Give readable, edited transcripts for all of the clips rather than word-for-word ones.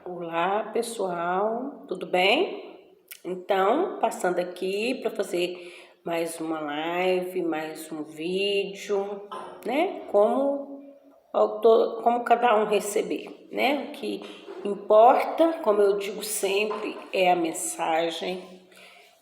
Olá, pessoal, tudo bem? Então, passando aqui para fazer mais uma live, mais um vídeo, né? Como cada um receber, né? O que importa, como eu digo sempre, é a mensagem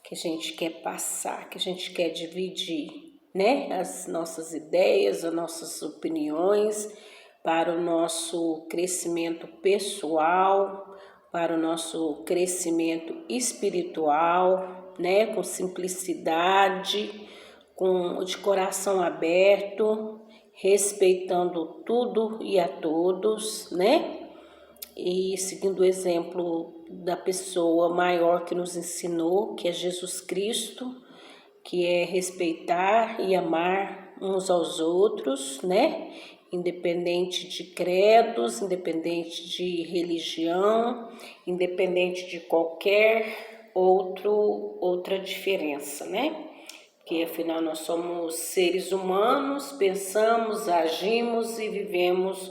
que a gente quer passar, que a gente quer dividir, né? As nossas ideias, as nossas opiniões para o nosso crescimento pessoal, para o nosso crescimento espiritual, né? Com simplicidade, de coração aberto, respeitando tudo e a todos, né? E seguindo o exemplo da pessoa maior que nos ensinou, que é Jesus Cristo, que é respeitar e amar uns aos outros, né? Independente de credos, independente de religião, independente de qualquer outra diferença, né? Que afinal nós somos seres humanos, pensamos, agimos e vivemos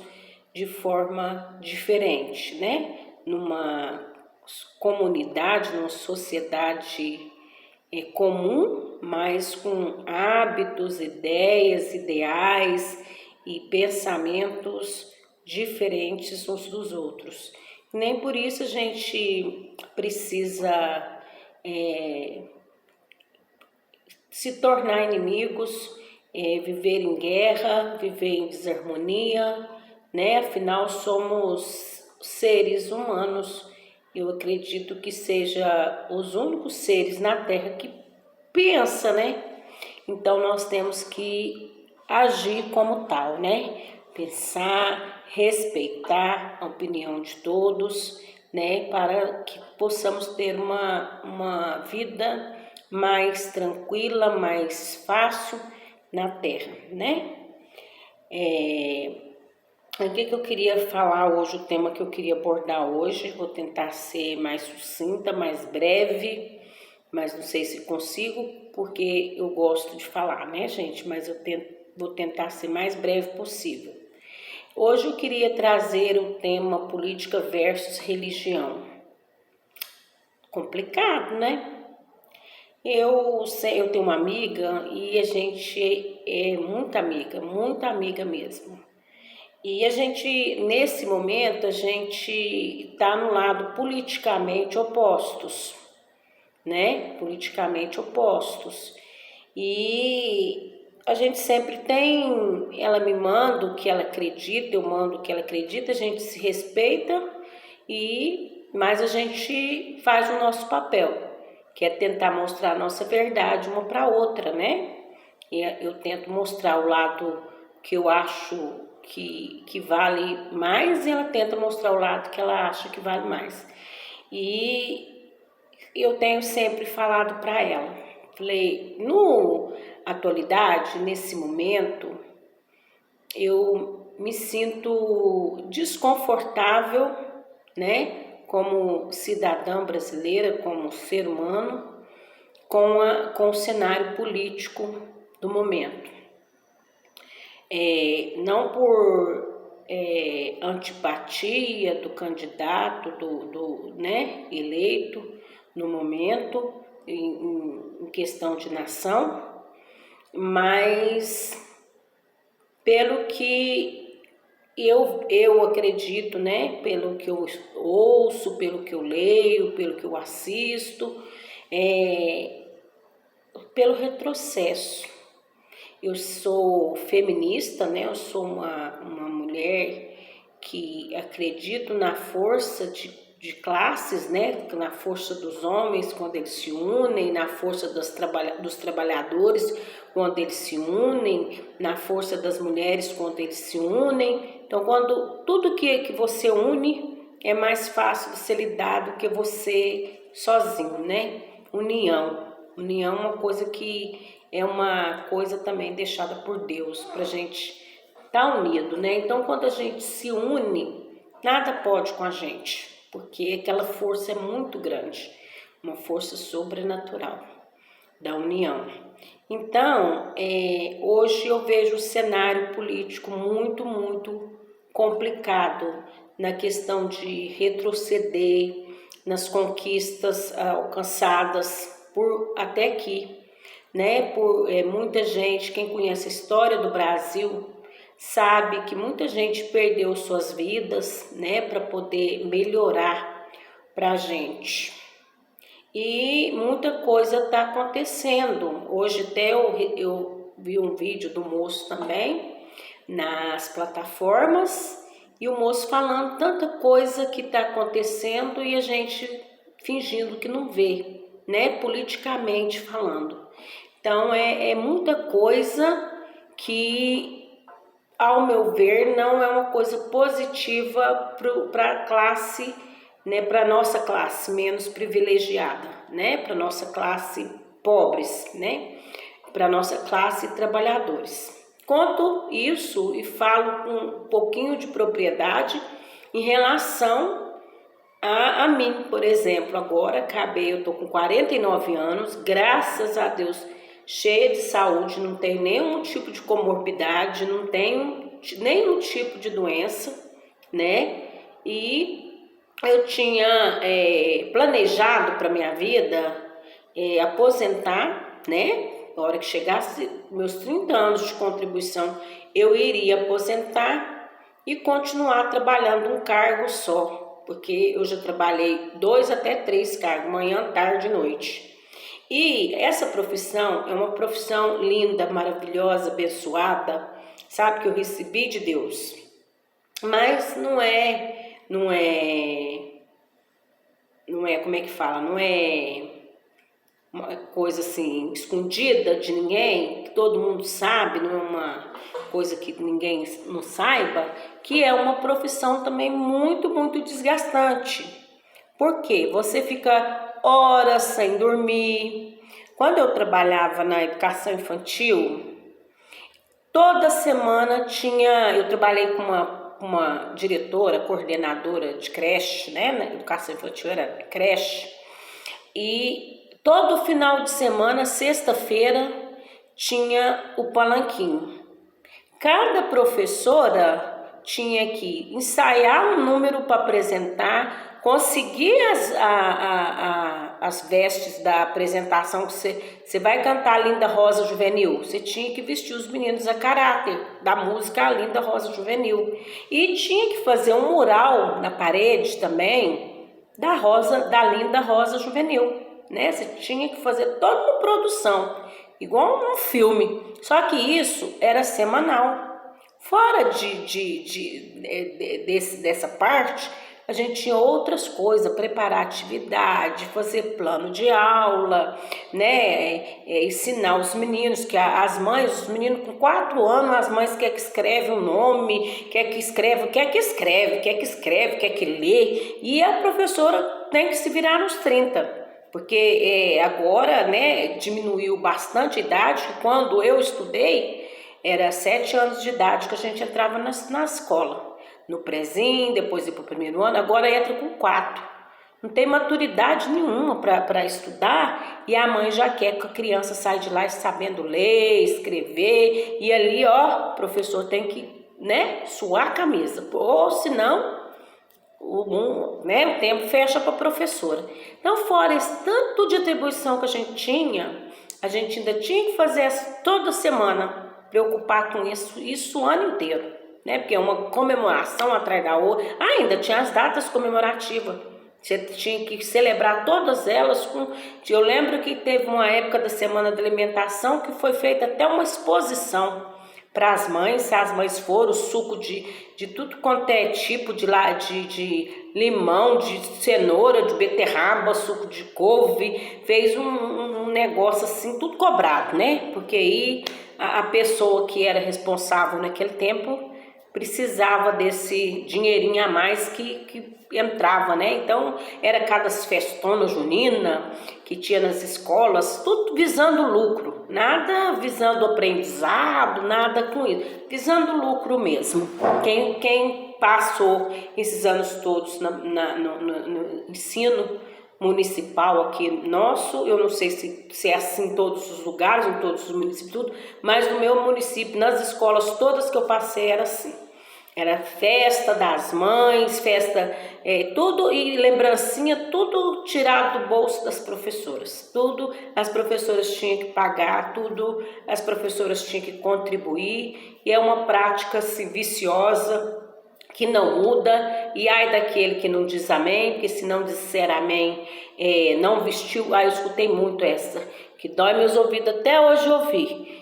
de forma diferente, né? Numa comunidade, numa sociedade comum, mas com hábitos, ideias, ideais e pensamentos diferentes uns dos outros. Nem por isso a gente precisa se tornar inimigos, viver em guerra, viver em desarmonia, né? Afinal, somos seres humanos. Eu acredito que seja os únicos seres na Terra que pensa, né? Então, nós temos que agir como tal, né? Pensar, respeitar a opinião de todos, né? Para que possamos ter uma vida mais tranquila, mais fácil na Terra, né? O que eu queria falar hoje, o tema que eu queria abordar hoje, vou tentar ser mais sucinta, mais breve, mas não sei se consigo, porque eu gosto de falar, né, gente? Mas vou tentar ser mais breve possível. Hoje eu queria trazer o tema política versus religião. Complicado, né? Eu tenho uma amiga e a gente é muita amiga mesmo. E a gente, nesse momento, a gente está no lado politicamente opostos, né? Politicamente opostos. E a gente sempre tem, ela me manda o que ela acredita, eu mando o que ela acredita, a gente se respeita, mas a gente faz o nosso papel, que é tentar mostrar a nossa verdade uma para outra, né? E eu tento mostrar o lado que eu acho que vale mais e ela tenta mostrar o lado que ela acha que vale mais. E eu tenho sempre falado para ela, falei, no atualidade, nesse momento, eu me sinto desconfortável, né, como cidadã brasileira, como ser humano, com o cenário político do momento. Não por antipatia do candidato né, eleito no momento, em questão de nação, mas pelo que eu acredito, né, pelo que eu ouço, pelo que eu leio, pelo que eu assisto, pelo retrocesso. Eu sou feminista, né? Eu sou uma mulher que acredito na força de classes, né? Na força dos homens quando eles se unem, na força dos trabalhadores quando eles se unem, na força das mulheres quando eles se unem. Então, quando tudo que você une é mais fácil de ser lidado do que você sozinho, né? União é uma coisa que é uma coisa também deixada por Deus pra gente estar unido, né? Então, quando a gente se une, nada pode com a gente, porque aquela força é muito grande, uma força sobrenatural da união. Então, hoje eu vejo o cenário político muito complicado na questão de retroceder nas conquistas alcançadas por até aqui, né? Por muita gente, quem conhece a história do Brasil, sabe que muita gente perdeu suas vidas, né, para poder melhorar para a gente. E muita coisa está acontecendo. Hoje até eu vi um vídeo do moço também nas plataformas, e o moço falando tanta coisa que está acontecendo e a gente fingindo que não vê, né? Politicamente falando. Então é muita coisa que, ao meu ver, não é uma coisa positiva para a classe, né? Para nossa classe menos privilegiada, né? Para nossa classe pobres, né? Para nossa classe trabalhadores. Conto isso e falo com um pouquinho de propriedade em relação a mim, por exemplo. Agora eu tô com 49 anos, graças a Deus, cheia de saúde, não tenho nenhum tipo de comorbidade, não tenho nenhum tipo de doença, né? E eu tinha planejado para minha vida aposentar, né? Na hora que chegasse meus 30 anos de contribuição, eu iria aposentar e continuar trabalhando um cargo só, porque eu já trabalhei 2 até 3 cargos, manhã, tarde e noite. E essa profissão é uma profissão linda, maravilhosa, abençoada, sabe, que eu recebi de Deus. Mas não é, como é que fala, não é uma coisa assim escondida de ninguém, que todo mundo sabe, não é uma coisa que ninguém não saiba, que é uma profissão também muito, muito desgastante. Por quê? Você fica horas sem dormir. Quando eu trabalhava na educação infantil, toda semana eu trabalhei com uma diretora, coordenadora de creche, né? Na educação infantil era creche, e todo final de semana, sexta-feira, tinha o palanquinho. Cada professora tinha que ensaiar um número para apresentar, conseguir as vestes da apresentação, que você vai cantar a Linda Rosa Juvenil. Você tinha que vestir os meninos a caráter da música A Linda Rosa Juvenil. E tinha que fazer um mural na parede também da Linda Rosa Juvenil. Né? Você tinha que fazer toda uma produção, igual um filme, só que isso era semanal. Fora dessa parte, a gente tinha outras coisas, preparar atividade, fazer plano de aula, né? Ensinar os meninos, que as mães, os meninos com 4 anos, as mães quer que escreve um nome, quer que lê, e a professora tem que se virar nos 30. Porque agora, né, diminuiu bastante a idade. Quando eu estudei, era 7 anos de idade que a gente entrava na escola. No prezinho, depois ia para o primeiro ano, agora entra com 4. Não tem maturidade nenhuma para estudar, e a mãe já quer que a criança saia de lá sabendo ler, escrever, e ali, ó, o professor tem que, né, suar a camisa, ou senão o tempo fecha para a professora. Então, fora esse tanto de atribuição que a gente ainda tinha que fazer toda semana, preocupar com isso o ano inteiro, né? Porque é uma comemoração atrás da outra. Ainda tinha as datas comemorativas, você tinha que celebrar todas elas. Eu lembro que teve uma época da Semana da Alimentação que foi feita até uma exposição para as mães, se as mães foram, suco de tudo quanto é tipo de limão, de cenoura, de beterraba, suco de couve, fez um negócio assim, tudo cobrado, né? Porque aí a pessoa que era responsável naquele tempo precisava desse dinheirinho a mais que entrava, né? Então era cada festona junina que tinha nas escolas, tudo visando lucro, nada visando aprendizado, nada com isso, visando lucro mesmo. Quem passou esses anos todos no ensino municipal aqui nosso, eu não sei se é assim em todos os lugares, em todos os municípios, tudo, mas no meu município, nas escolas todas que eu passei, era assim. Era festa das mães, festa, tudo e lembrancinha, tudo tirado do bolso das professoras. Tudo as professoras tinham que pagar, tudo as professoras tinham que contribuir. E é uma prática assim, viciosa, que não muda, e ai daquele que não diz amém, porque se não disser amém, não vestiu. Eu escutei muito essa, que dói meus ouvidos até hoje ouvir.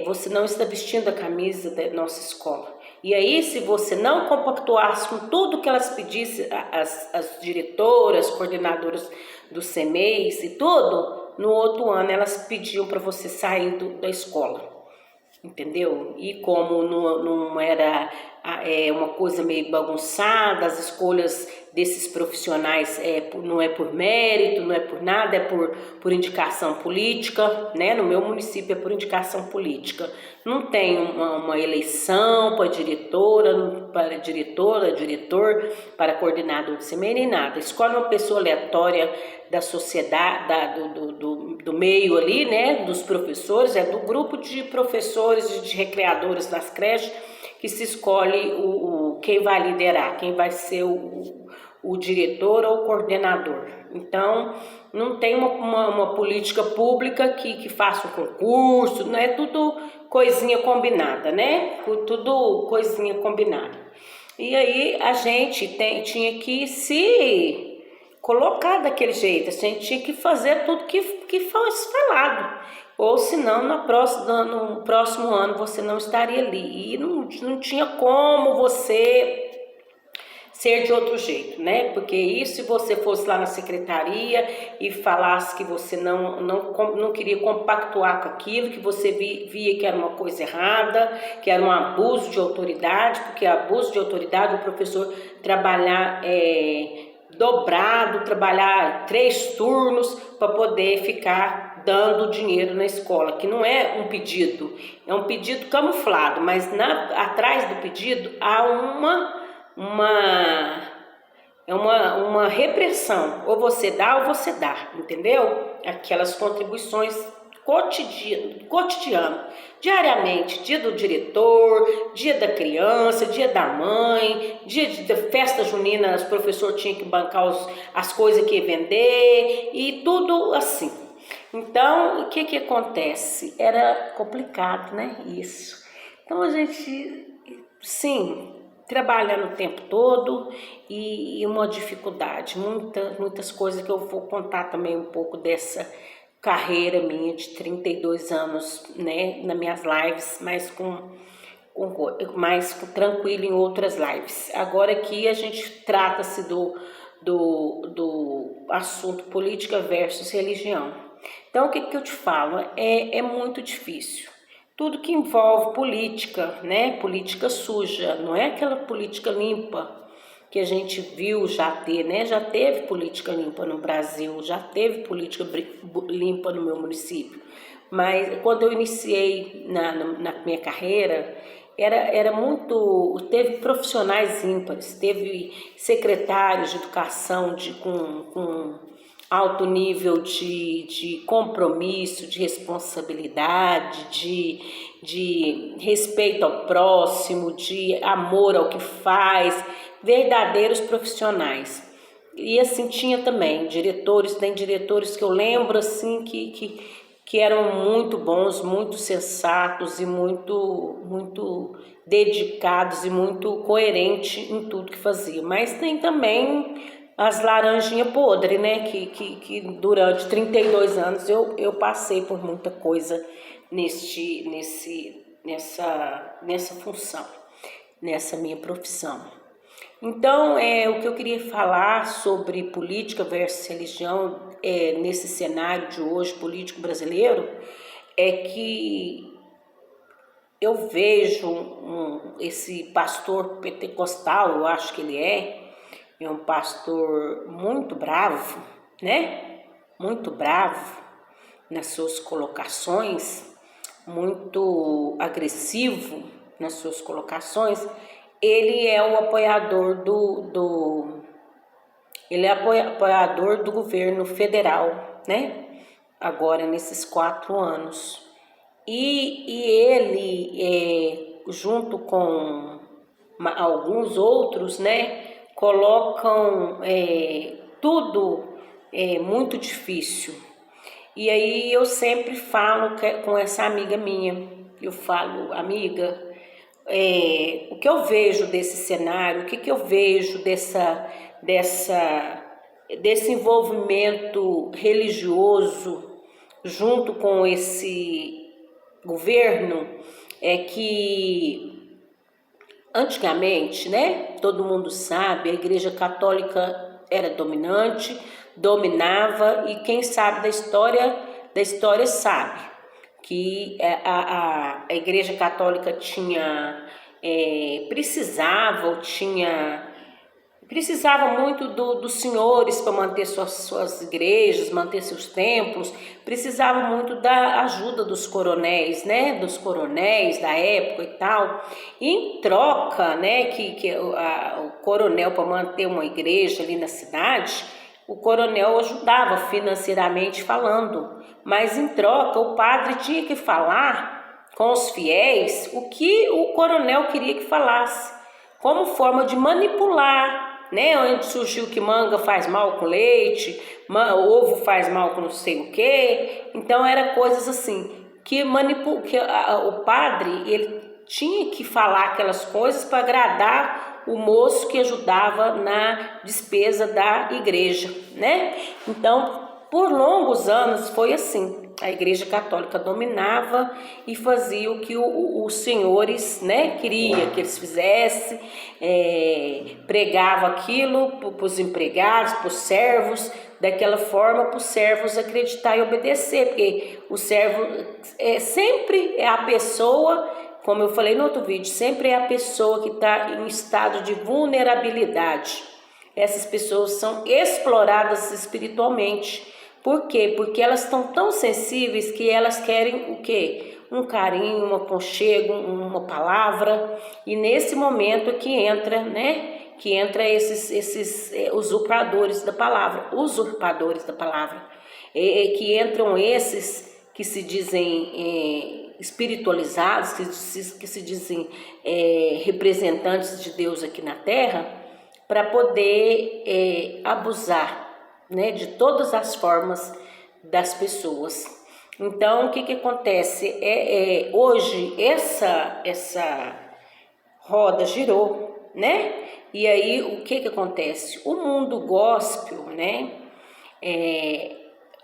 Você não está vestindo a camisa da nossa escola. E aí, se você não compactuasse com tudo que elas pedissem, as diretoras, coordenadoras do CEMEIS e tudo, no outro ano elas pediam para você sair da escola. Entendeu? E como não era uma coisa meio bagunçada, as escolhas desses profissionais não é por mérito, não é por nada, é por indicação política, né? No meu município é por indicação política. Não tem uma eleição para diretor, para coordenador de CME, nem nada. Escolhe uma pessoa aleatória da sociedade, do meio ali, né, dos professores, do grupo de professores e de recreadores das creches, que se escolhe quem vai liderar, quem vai ser o diretor ou o coordenador. Então, não tem uma política pública que faça um concurso, não é tudo coisinha combinada, né? Tudo coisinha combinada. E aí a gente tinha que se colocar daquele jeito, a gente tinha que fazer tudo que fosse falado, ou senão no próximo ano você não estaria ali, e não tinha como você ser de outro jeito, né? Porque isso, se você fosse lá na secretaria e falasse que você não queria compactuar com aquilo, que você via que era uma coisa errada, que era um abuso de autoridade, porque abuso de autoridade, o professor trabalhar dobrado, trabalhar 3 turnos para poder ficar dando dinheiro na escola, que não é um pedido, é um pedido camuflado, mas atrás do pedido há uma repressão, ou você dá ou você dá, entendeu? Aquelas contribuições cotidiano, diariamente, dia do diretor, dia da criança, dia da mãe, dia de festa junina, os professores tinham que bancar as coisas que ia vender e tudo assim. Então, o que acontece? Era complicado, né? Isso. Então, a gente, sim, trabalhando o tempo todo e uma dificuldade, muitas coisas que eu vou contar também um pouco dessa carreira minha de 32 anos, né, nas minhas lives, mais tranquilo em outras lives. Agora aqui a gente trata-se do assunto política versus religião. Então, o que eu te falo? É muito difícil. Tudo que envolve política, né? Política suja, não é aquela política limpa que a gente viu já ter, né? Já teve política limpa no Brasil, já teve política limpa no meu município. Mas quando eu iniciei na minha carreira, teve profissionais ímpares, teve secretários de educação com alto nível de compromisso, de responsabilidade, de respeito ao próximo, de amor ao que faz, verdadeiros profissionais. E assim, tinha também tem diretores que eu lembro assim que eram muito bons, muito sensatos e muito dedicados e muito coerentes em tudo que faziam. Mas tem também as laranjinhas podres, né? Que durante 32 anos eu passei por muita coisa nessa função, nessa minha profissão. Então, o que eu queria falar sobre política versus religião nesse cenário de hoje político brasileiro é que eu vejo esse pastor pentecostal, eu acho que ele é um pastor muito bravo, né? Muito bravo nas suas colocações, muito agressivo nas suas colocações. Ele é o apoiador ele é apoiador do governo federal, né? Agora nesses 4 anos. E ele, junto com alguns outros, né, colocam tudo muito difícil. E aí eu sempre falo com essa amiga minha, eu falo, amiga, o que eu vejo desse cenário, o que eu vejo desse envolvimento religioso junto com esse governo, é que antigamente, né, todo mundo sabe, a Igreja Católica era dominante, dominava, e quem sabe da história sabe que a Igreja Católica precisava muito dos senhores para manter suas igrejas, manter seus templos, precisava muito da ajuda dos coronéis, né, dos coronéis da época e tal. E em troca, né, o coronel, para manter uma igreja ali na cidade, o coronel ajudava financeiramente falando, mas em troca o padre tinha que falar com os fiéis o que o coronel queria que falasse, como forma de manipular, né? Onde surgiu que manga faz mal com leite, ovo faz mal com não sei o quê. Então era coisas assim que o padre ele tinha que falar aquelas coisas para agradar o moço que ajudava na despesa da igreja, né? Então, por longos anos foi assim. A Igreja Católica dominava e fazia o que os senhores, né, queria que eles fizessem, pregava aquilo para os empregados, para os servos, daquela forma para os servos acreditar e obedecer, porque o servo sempre é a pessoa, como eu falei no outro vídeo, sempre é a pessoa que está em estado de vulnerabilidade. Essas pessoas são exploradas espiritualmente. Por quê? Porque elas estão tão sensíveis que elas querem o quê? Um carinho, um aconchego, uma palavra. E nesse momento que entra, né? Que entra esses usurpadores da palavra. Que entram esses que se dizem espiritualizados, que se dizem representantes de Deus aqui na Terra, para poder abusar, né, de todas as formas das pessoas. Então, o que acontece? Hoje, essa roda girou, né? E aí, o que acontece? O mundo gospel, né,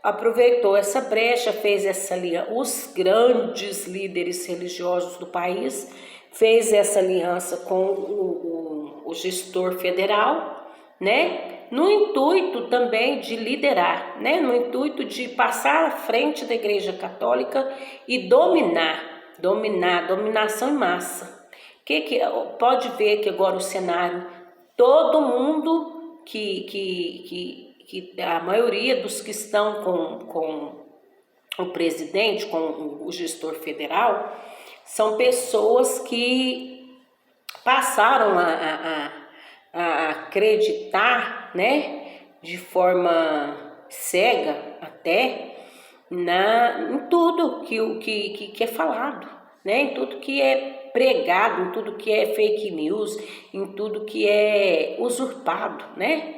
aproveitou essa brecha, fez essa aliança, os grandes líderes religiosos do país fez essa aliança com o gestor federal, né? No intuito também de liderar, né? No intuito de passar à frente da Igreja Católica e dominação em massa. Que pode ver que agora o cenário, todo mundo que a maioria dos que estão com o presidente, com o gestor federal, são pessoas que passaram a acreditar, né, de forma cega até, em tudo que é falado, né, em tudo que é pregado, em tudo que é fake news, em tudo que é usurpado, né,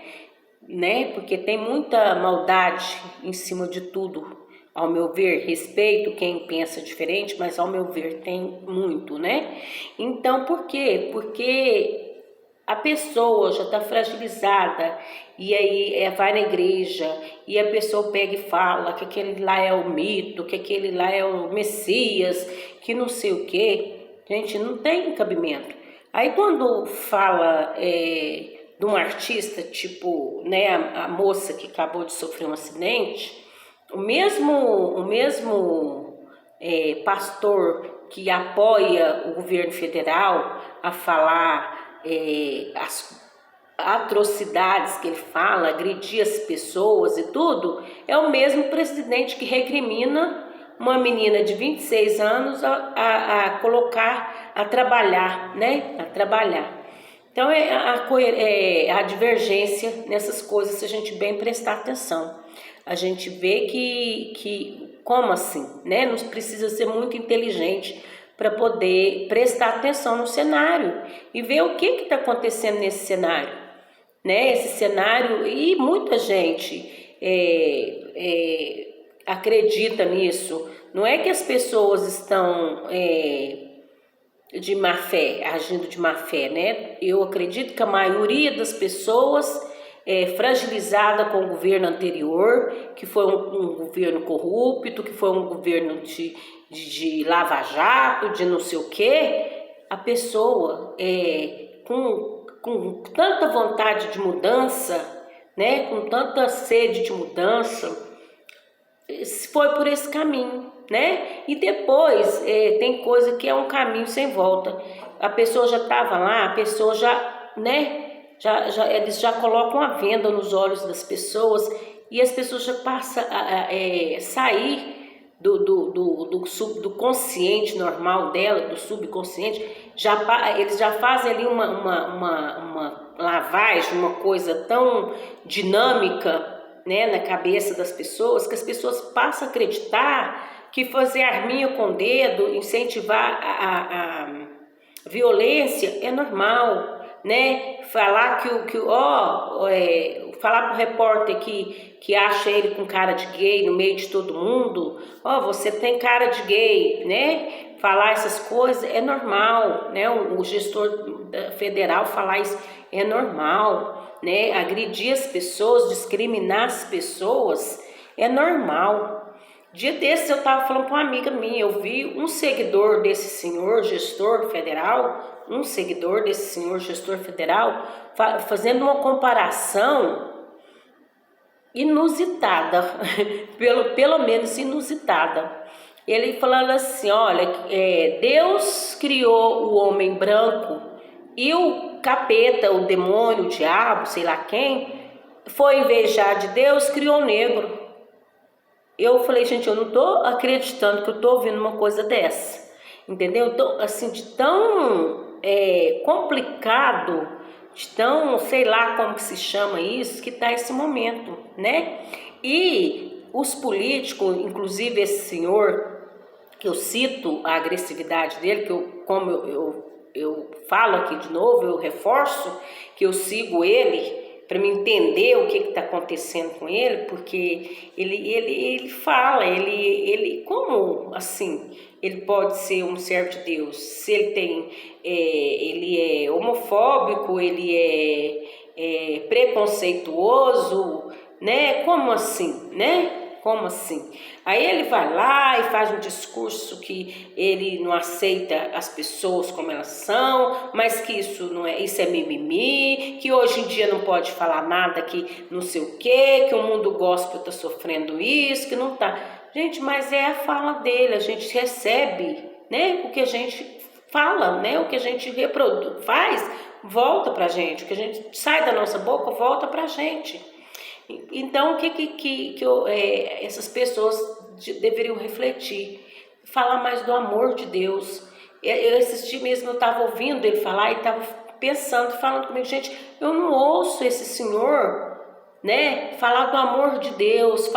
porque tem muita maldade em cima de tudo. Ao meu ver, respeito quem pensa diferente, mas ao meu ver tem muito, né? Então, por quê? Porque a pessoa já está fragilizada e aí vai na igreja e a pessoa pega e fala que aquele lá é o mito, que aquele lá é o Messias, que não sei o quê. Gente, não tem cabimento. Aí quando fala de um artista, tipo, né, a moça que acabou de sofrer um acidente, o mesmo pastor que apoia o governo federal a falar as atrocidades que ele fala, agredir as pessoas e tudo, é o mesmo presidente que recrimina uma menina de 26 anos a colocar, a trabalhar, né? A trabalhar. Então, a divergência nessas coisas, se a gente bem prestar atenção. A gente vê que como assim, né? Não precisa ser muito inteligente para poder prestar atenção no cenário e ver o que está acontecendo nesse cenário, né? Esse cenário, e muita gente acredita nisso. Não é que as pessoas estão de má fé, agindo de má fé, né? Eu acredito que a maioria das pessoas é fragilizada com o governo anterior, que foi um governo corrupto, que foi um governo de lava-jato, de não sei o quê. A pessoa com tanta vontade de mudança, né? Com tanta sede de mudança, foi por esse caminho, né? E depois tem coisa que é um caminho sem volta. A pessoa já estava lá, a pessoa já, né? Eles já colocam a venda nos olhos das pessoas e as pessoas já passam a sair do consciente normal dela, do subconsciente. Eles já fazem ali uma lavagem, uma coisa tão dinâmica, né, na cabeça das pessoas, que as pessoas passam a acreditar que fazer arminha com o dedo, incentivar a violência é normal, né? Falar falar pro repórter que acha ele com cara de gay no meio de todo mundo, você tem cara de gay, né? Falar essas coisas é normal, né? O gestor federal falar isso é normal, né? Agredir as pessoas, discriminar as pessoas é normal. Dia desses eu estava falando com uma amiga minha, eu vi um seguidor desse senhor gestor federal, fazendo uma comparação inusitada, pelo menos inusitada. Ele falando assim, olha, Deus criou o homem branco e o capeta, o demônio, o diabo, sei lá quem, foi invejar de Deus, criou o negro. Eu falei, gente, eu não estou acreditando que eu estou ouvindo uma coisa dessa, entendeu? Então, assim, de tão complicado, de tão, sei lá como que se chama isso, que está esse momento, né? E os políticos, inclusive esse senhor, que eu cito a agressividade dele, como eu falo aqui de novo, eu reforço que eu sigo ele, para me entender o que está acontecendo com ele, porque ele fala, como assim ele pode ser um servo de Deus? Se ele é homofóbico, ele é preconceituoso, né? Como assim, né? Como assim? Aí ele vai lá e faz um discurso que ele não aceita as pessoas como elas são, mas que isso é mimimi, que hoje em dia não pode falar nada, que não sei o quê, que o mundo gospel está sofrendo isso, que não tá. Gente, mas é a fala dele, a gente recebe, né? O que a gente fala, né? O que a gente faz, volta pra gente, o que a gente sai da nossa boca, volta pra gente. Então, o que essas pessoas deveriam refletir? Falar mais do amor de Deus. Eu assisti mesmo, eu estava ouvindo ele falar e estava pensando, falando comigo, gente, eu não ouço esse senhor, né, falar do amor de Deus,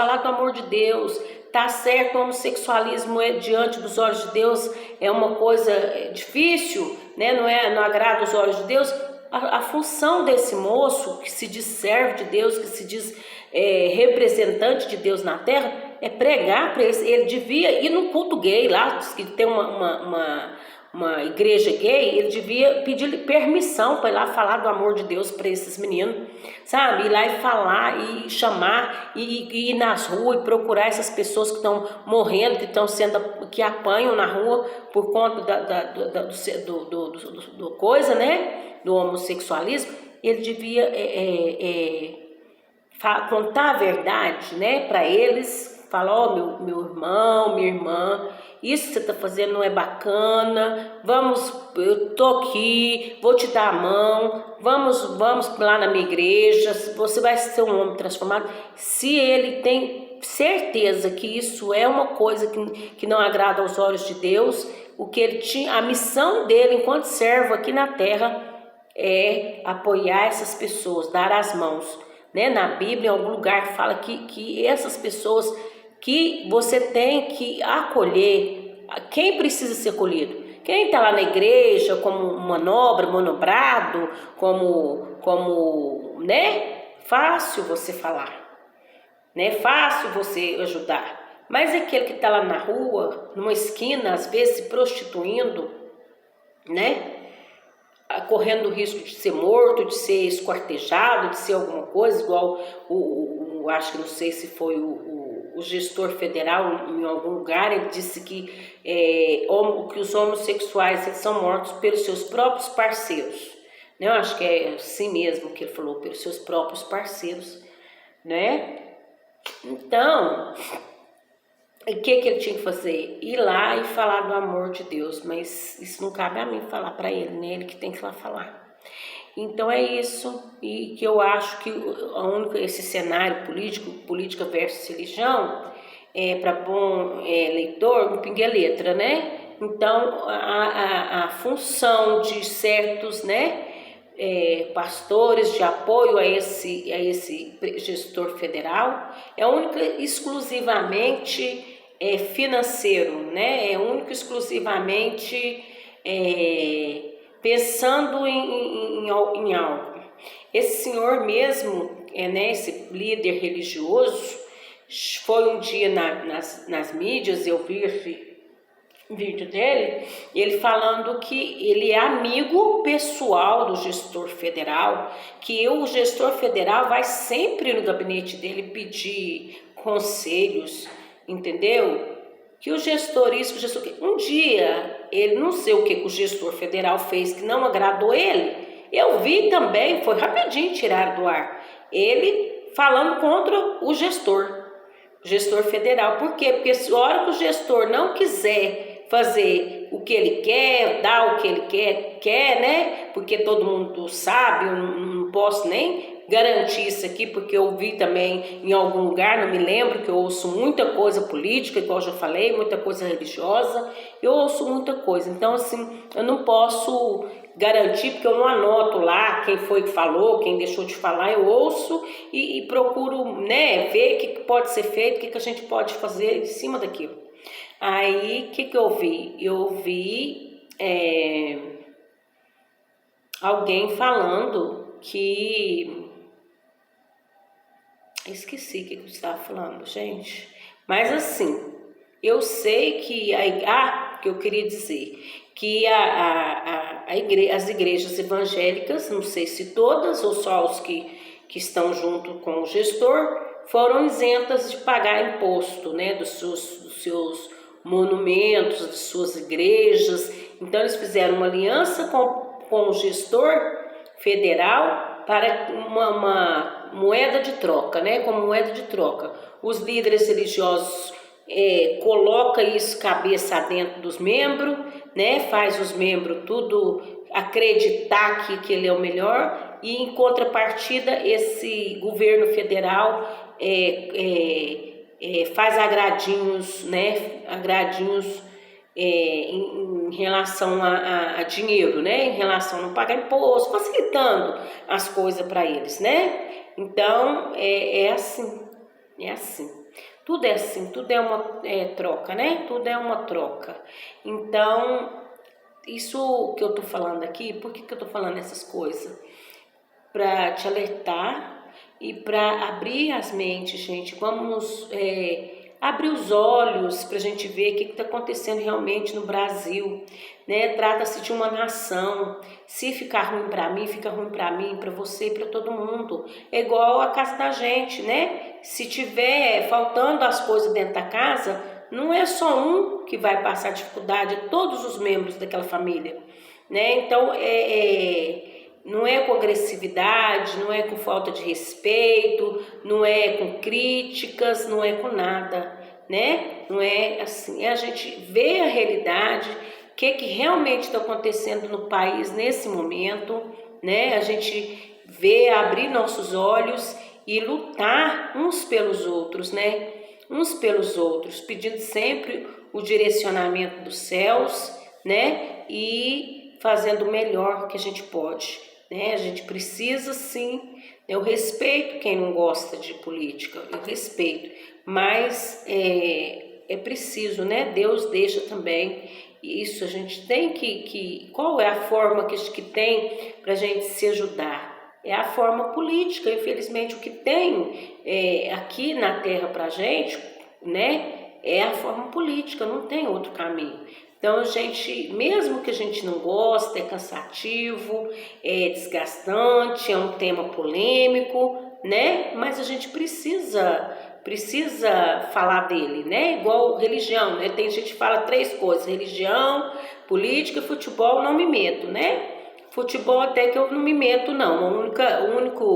tá certo, o homossexualismo diante dos olhos de Deus é uma coisa difícil, né, não agrada os olhos de Deus. A função desse moço, que se diz servo de Deus, que se diz representante de Deus na terra, é pregar para eles. Ele devia ir no culto gay lá, que tem uma igreja gay, ele devia pedir permissão para ir lá falar do amor de Deus para esses meninos, sabe? Ir lá e falar, e chamar, e ir nas ruas e procurar essas pessoas que estão morrendo, que apanham na rua por conta do coisa, né? Do homossexualismo. Ele devia contar a verdade, né, para eles, falar, meu irmão, minha irmã, isso que você está fazendo não é bacana, eu tô aqui, vou te dar a mão, vamos lá na minha igreja, você vai ser um homem transformado. Se ele tem certeza que isso é uma coisa que não agrada aos olhos de Deus, o que ele tinha, a missão dele enquanto servo aqui na terra é apoiar essas pessoas, dar as mãos, né? Na Bíblia, em algum lugar fala que essas pessoas que você tem que acolher, quem precisa ser acolhido? Quem está lá na igreja como manobra, manobrado, como, né? Fácil você falar, né? Fácil você ajudar. Mas aquele que está lá na rua, numa esquina, às vezes se prostituindo, né? Correndo o risco de ser morto, de ser esquartejado, de ser alguma coisa, igual acho que não sei se foi o gestor federal em algum lugar, ele disse que os homossexuais eles são mortos pelos seus próprios parceiros. Né? Eu acho que é assim mesmo que ele falou, pelos seus próprios parceiros. Né? Então, o que ele tinha que fazer? Ir lá e falar do amor de Deus, mas isso não cabe a mim falar para ele, né? Ele que tem que ir lá falar. Então é isso, e que eu acho que esse cenário política versus religião, para bom leitor, um pinga-letra, né? Então a função de certos, né, pastores de apoio a esse gestor federal é única exclusivamente financeiro, né? É único exclusivamente pensando em algo. Esse senhor mesmo, né, esse líder religioso, foi um dia nas mídias, eu vi esse vídeo dele, ele falando que ele é amigo pessoal do gestor federal, que o gestor federal vai sempre no gabinete dele pedir conselhos, entendeu? Que o gestor isso, o gestor um dia, ele não sei o que o gestor federal fez que não agradou ele, eu vi também, foi rapidinho tirar do ar, ele falando contra o gestor federal. Por quê? Porque se a hora que o gestor não quiser fazer o que ele quer, dar o que ele quer, né? Porque todo mundo sabe, eu não posso nem garantir isso aqui, porque eu vi também em algum lugar, não me lembro, que eu ouço muita coisa política, igual eu já falei, muita coisa religiosa, eu ouço muita coisa. Então, assim, eu não posso garantir, porque eu não anoto lá quem foi que falou, quem deixou de falar, eu ouço e procuro, né, ver o que pode ser feito, o que a gente pode fazer em cima daquilo. Aí, o que eu vi? Eu vi alguém falando que... Esqueci o que eu estava falando, gente. Mas assim, eu sei que... que eu queria dizer que as igrejas evangélicas, não sei se todas ou só os que estão junto com o gestor, foram isentas de pagar imposto, né, dos seus monumentos, de suas igrejas. Então eles fizeram uma aliança com o gestor federal para uma moeda de troca, né, como moeda de troca. Os líderes religiosos colocam isso cabeça dentro dos membros, né, faz os membros tudo acreditar que ele é o melhor, e em contrapartida esse governo federal faz agradinhos, né, em relação a dinheiro, né, em relação a não pagar imposto, facilitando as coisas para eles, né? Então é assim. Tudo é assim, tudo é uma troca, né? Tudo é uma troca. Então, isso que eu tô falando aqui, por que eu tô falando essas coisas? Para te alertar e para abrir as mentes, gente. Vamos abrir os olhos para a gente ver o que está acontecendo realmente no Brasil, né? Trata-se de uma nação. Se ficar ruim para mim, fica ruim para mim, para você e para todo mundo. É igual a casa da gente, né? Se tiver faltando as coisas dentro da casa, não é só um que vai passar dificuldade, é todos os membros daquela família, né? Então, não é com agressividade, não é com falta de respeito, não é com críticas, não é com nada, né? Não é assim, é a gente ver a realidade, o que realmente está acontecendo no país nesse momento, né? A gente ver, abrir nossos olhos e lutar uns pelos outros, né? Uns pelos outros, pedindo sempre o direcionamento dos céus, né? E fazendo o melhor que a gente pode, né? A gente precisa sim, eu respeito quem não gosta de política, eu respeito, mas é preciso, né? Deus deixa também isso, a gente tem qual é a forma que tem para a gente se ajudar? É a forma política. Infelizmente, o que tem aqui na Terra para a gente, né, é a forma política, não tem outro caminho. Então, a gente, mesmo que a gente não goste, é cansativo, é desgastante, é um tema polêmico, né? Mas a gente precisa falar dele, né? Igual religião, né? Tem gente que fala 3 coisas: religião, política, futebol, não me meto, né? Futebol até que eu não me meto, não. A única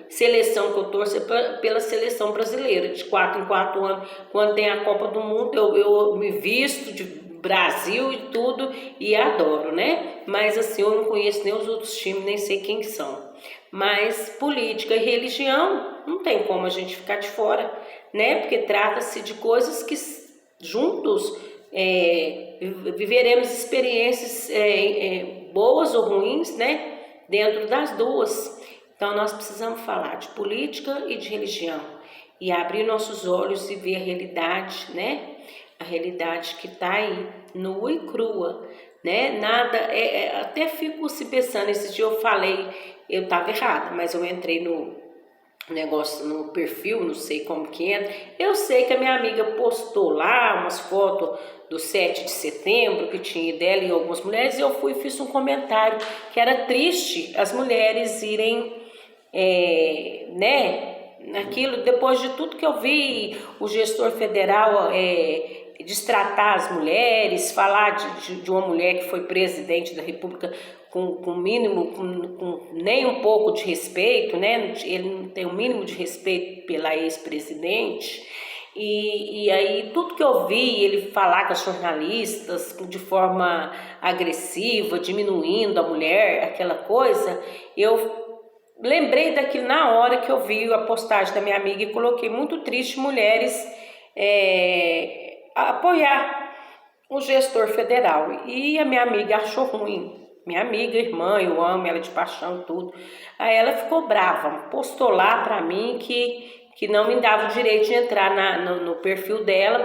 seleção que eu torço é pela seleção brasileira, de 4 em 4 anos. Quando tem a Copa do Mundo, eu me visto de Brasil e tudo e adoro, né? Mas assim, eu não conheço nem os outros times, nem sei quem são. Mas política e religião não tem como a gente ficar de fora, né? Porque trata-se de coisas que juntos viveremos experiências boas ou ruins, né? Dentro das duas. Então nós precisamos falar de política e de religião e abrir nossos olhos e ver a realidade, né? A realidade que está aí, nua e crua, né? Nada, até fico se pensando, esse dia eu falei, eu estava errada, mas eu entrei no negócio, no perfil, não sei como que entra. Eu sei que a minha amiga postou lá umas fotos do 7 de setembro, que tinha dela e algumas mulheres, e eu fui e fiz um comentário que era triste as mulheres irem, né, naquilo, depois de tudo que eu vi, o gestor federal destratar as mulheres, falar de uma mulher que foi presidente da República com mínimo, com nem um pouco de respeito, né? Ele não tem o mínimo de respeito pela ex-presidente. E aí tudo que eu vi ele falar com as jornalistas de forma agressiva, diminuindo a mulher, aquela coisa, eu lembrei daquilo na hora que eu vi a postagem da minha amiga e coloquei: muito triste mulheres apoiar o gestor federal. E a minha amiga achou ruim. Minha amiga, irmã, eu amo ela de paixão, tudo. Aí ela ficou brava, postou lá pra mim que não me dava o direito de entrar no perfil dela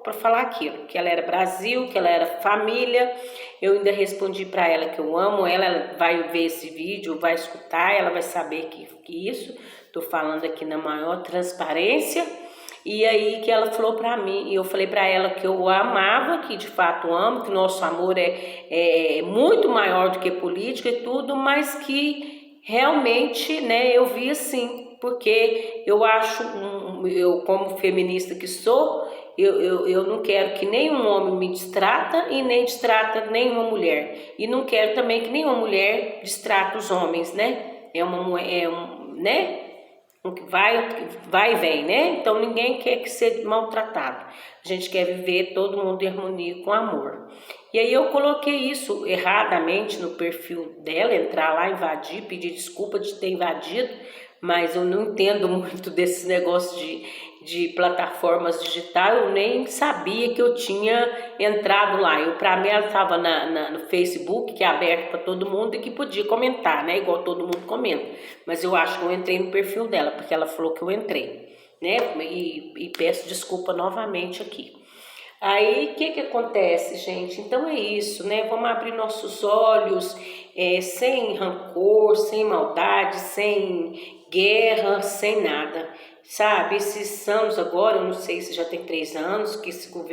para falar aquilo, que ela era Brasil, que ela era família. Eu ainda respondi para ela que eu amo ela, ela vai ver esse vídeo, vai escutar, ela vai saber que isso, tô falando aqui na maior transparência. E aí que ela falou para mim, e eu falei para ela que eu a amava, que de fato amo, que nosso amor é muito maior do que política e tudo, mas que realmente, né, eu vi assim, porque eu acho, eu como feminista que sou, eu não quero que nenhum homem me distrata e nem distrata nenhuma mulher. E não quero também que nenhuma mulher distrata os homens, né? Né? Vai e vem, né? Então ninguém quer que seja maltratado. A gente quer viver todo mundo em harmonia com amor. E aí eu coloquei isso erradamente no perfil dela, entrar lá, invadir, pedir desculpa de ter invadido, mas eu não entendo muito desses negócios de plataformas digitais, eu nem sabia que eu tinha entrado lá. Para mim ela estava no Facebook, que é aberto para todo mundo e que podia comentar, né? Igual todo mundo comenta. Mas eu acho que eu entrei no perfil dela, porque ela falou que eu entrei, né? E peço desculpa novamente aqui. Aí, o que acontece, gente? Então é isso, né? Vamos abrir nossos olhos, sem rancor, sem maldade, sem guerra, sem nada, sabe? Esses anos agora, eu não sei se já tem 3 anos que esse governo